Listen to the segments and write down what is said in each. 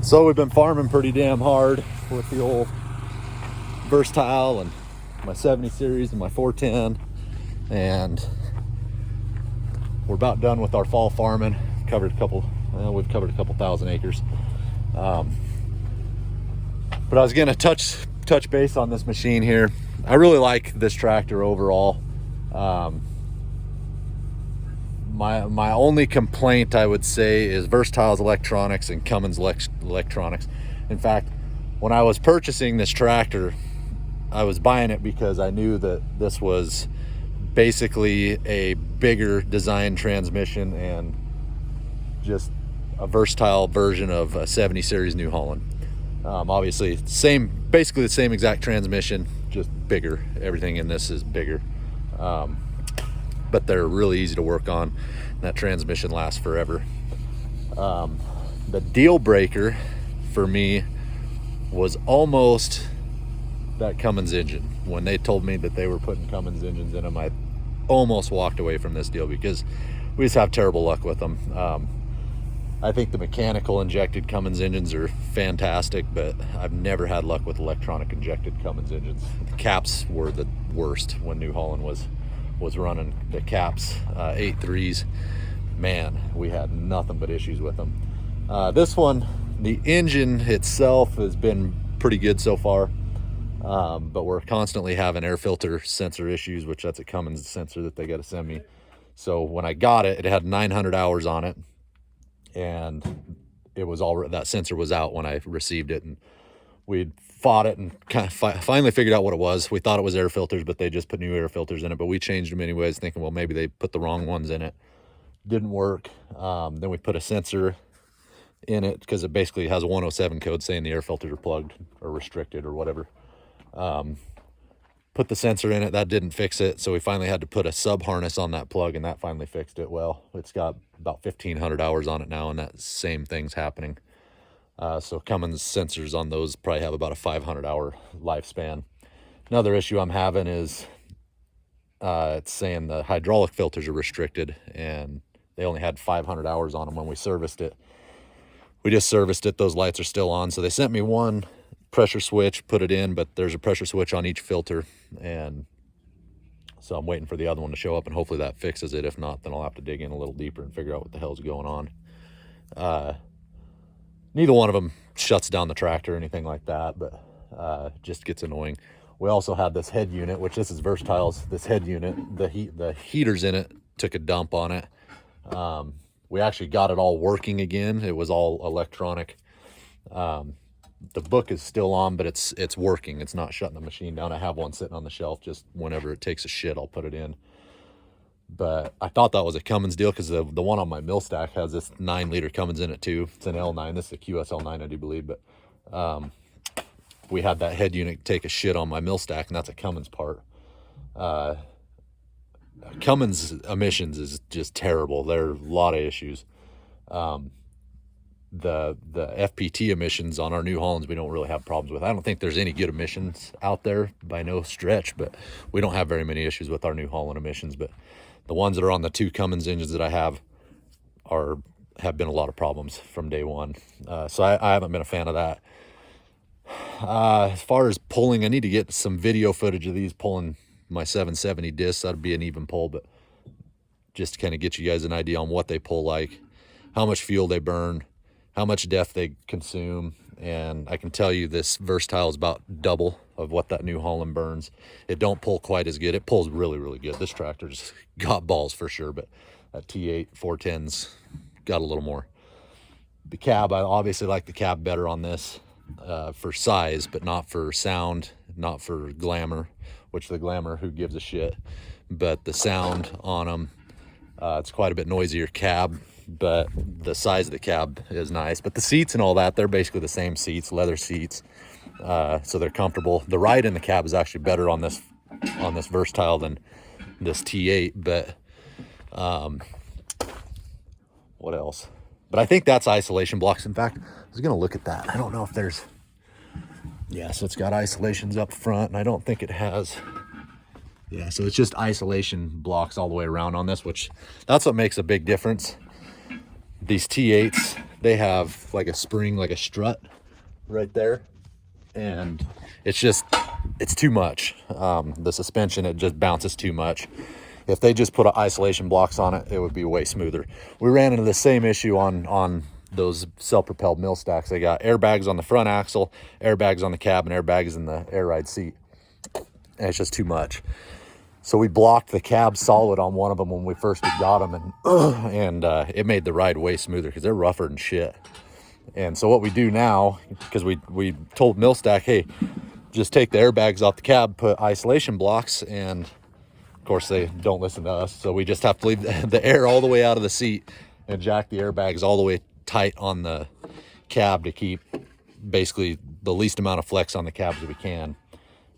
So we've been farming pretty damn hard with the old Versatile and my 70 series and my 410, and we're about done with our fall farming. We've covered a couple thousand acres. But I was gonna touch base on this machine here. I really like this tractor overall. My only complaint, I would say, is Versatile's electronics and Cummins electronics. In fact, when I was purchasing this tractor, I was buying it because I knew that this was basically a bigger design transmission and just a versatile version of a 70 series New Holland. Obviously, basically the same exact transmission, just bigger. Everything in this is bigger. But they're really easy to work on. That transmission lasts forever. The deal breaker for me was almost that Cummins engine. When they told me that they were putting Cummins engines in them, I almost walked away from this deal because we just have terrible luck with them. I think the mechanical injected Cummins engines are fantastic, but I've never had luck with electronic injected Cummins engines. The caps were the worst when New Holland was running the caps, 8.3s. Man, we had nothing but issues with them. This one, the engine itself has been pretty good so far, but we're constantly having air filter sensor issues, which that's a Cummins sensor that they got to send me. So when I got it, it had 900 hours on it, and it was all, that sensor was out when I received it, and we'd fought it and kind of finally figured out what it was. We thought it was air filters, but they just put new air filters in it, but we changed them anyways, thinking, well, maybe they put the wrong ones in it. Didn't work. Then we put a sensor in it because it basically has a 107 code saying the air filters are plugged or restricted or whatever. Put the sensor in it, that didn't fix it, so we finally had to put a sub harness on that plug, and that finally fixed it. Well, it's got about 1,500 hours on it now, and that same thing's happening. So Cummins sensors on those probably have about a 500-hour lifespan. Another issue I'm having is it's saying the hydraulic filters are restricted, and they only had 500 hours on them when we serviced it. We just serviced it, those lights are still on, so they sent me one pressure switch, put it in, but there's a pressure switch on each filter, and so I'm waiting for the other one to show up, and hopefully that fixes it. If not, then I'll have to dig in a little deeper and figure out what the hell's going on. Neither one of them shuts down the tractor or anything like that, but just gets annoying. We also had this head unit, which this is Versatile's, this head unit, the heaters in it took a dump on it. We actually got it all working again. It was all electronic. The book is still on, but it's working. It's not shutting the machine down. I have one sitting on the shelf. Just whenever it takes a shit, I'll put it in. But I thought that was a Cummins deal because the one on my mill stack has this 9-liter Cummins in it too. It's an L9. This is a QSL9, I do believe. But we had that head unit take a shit on my mill stack, and that's a Cummins part. Cummins Emissions is just terrible. There are a lot of issues. The FPT emissions on our New Hollands we don't really have problems with. I don't think there's any good emissions out there by no stretch, but we don't have very many issues with our New Holland emissions. But the ones that are on the 2 Cummins engines that I have been a lot of problems from day one. So I haven't been a fan of that. As far as pulling, I need to get some video footage of these pulling my 770 discs. That'd be an even pull, but just to kind of get you guys an idea on what they pull like, how much fuel they burn, how much DEF they consume. And I can tell you this Versatile is about double of what that New Holland burns. It don't pull quite as good. It pulls really, really good. This tractor's got balls for sure, but that T8 410's got a little more. The cab, I obviously like the cab better on this for size, but not for sound, not for glamour, which the glamour, who gives a shit. But the sound on them, it's quite a bit noisier cab, but the size of the cab is nice. But the seats and all that, they're basically the same seats, leather seats, so they're comfortable. The ride in the cab is actually better on this Versatile than this T8. But what else? But I think that's isolation blocks. In fact, I was gonna look at that. I don't know if there's, yeah, so it's got isolations up front, and I don't think it has. Yeah, so it's just isolation blocks all the way around on this, which that's what makes a big difference. these T8s, they have like a spring, like a strut right there, and it's too much. The suspension, it just bounces too much. If they just put isolation blocks on it, it would be way smoother. We ran into the same issue on those self-propelled mill stacks. They got airbags on the front axle, airbags on the cab, and airbags in the air ride seat, and it's just too much. So we blocked the cab solid on one of them when we first got them, and it made the ride way smoother because they're rougher than shit. And so what we do now, because we told Millstack, hey, just take the airbags off the cab, put isolation blocks, and of course they don't listen to us. So we just have to leave the air all the way out of the seat and jack the airbags all the way tight on the cab to keep basically the least amount of flex on the cabs that we can.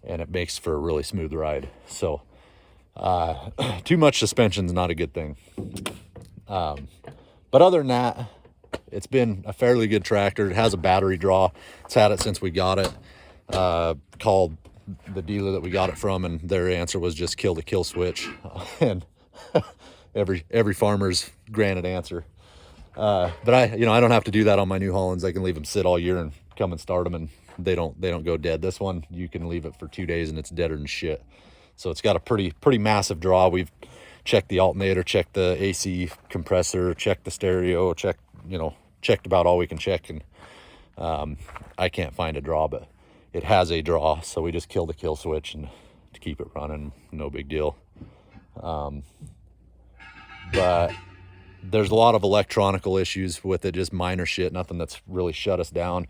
And it makes for a really smooth ride. So too much suspension is not a good thing. But other than that, it's been a fairly good tractor. It has a battery draw. It's had it since we got it. Called the dealer that we got it from, and their answer was just kill the kill switch. And every farmer's granted answer. But I don't have to do that on my New Hollands. I can leave them sit all year and come and start them, and they don't go dead. This one, you can leave it for 2 days and it's deader than shit. So it's got a pretty massive draw. We've checked the alternator, checked the AC compressor, checked the stereo, checked about all we can check, and I can't find a draw, but it has a draw. So we just kill the kill switch and to keep it running, no big deal. But there's a lot of electronical issues with it, just minor shit, nothing that's really shut us down.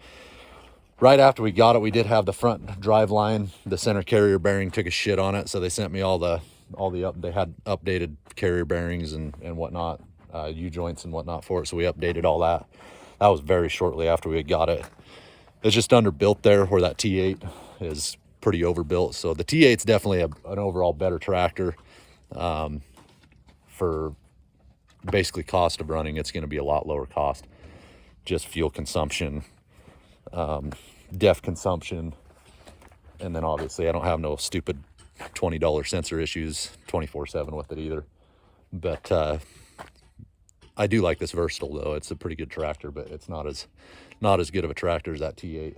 Right after we got it, we did have the front drive line, the center carrier bearing took a shit on it, so they sent me they had updated carrier bearings and whatnot, U-joints and whatnot for it, so we updated all that. That was very shortly after we got it. It's just underbuilt there, where that T8 is pretty overbuilt. So the T8's definitely an overall better tractor. For basically cost of running, it's going to be a lot lower cost. Just fuel consumption, def consumption, and then obviously I don't have no stupid $20 sensor issues 24/7 with it either. But I do like this Versatile though. It's a pretty good tractor, but it's not as good of a tractor as that T8.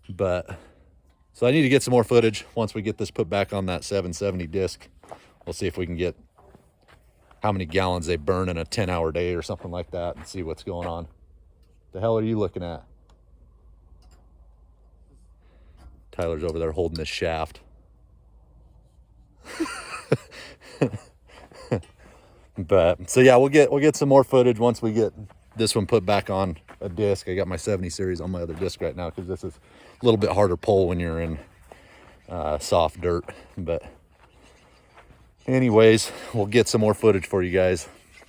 But so I need to get some more footage once we get this put back on that 770 disc. We'll see if we can get how many gallons they burn in a 10-hour day or something like that, and see what's going on. The hell are you looking at? Tyler's over there holding this shaft. But so yeah, we'll get some more footage once we get this one put back on a disc. I got my 70 series on my other disc right now because this is a little bit harder pull when you're in soft dirt. But anyways, we'll get some more footage for you guys.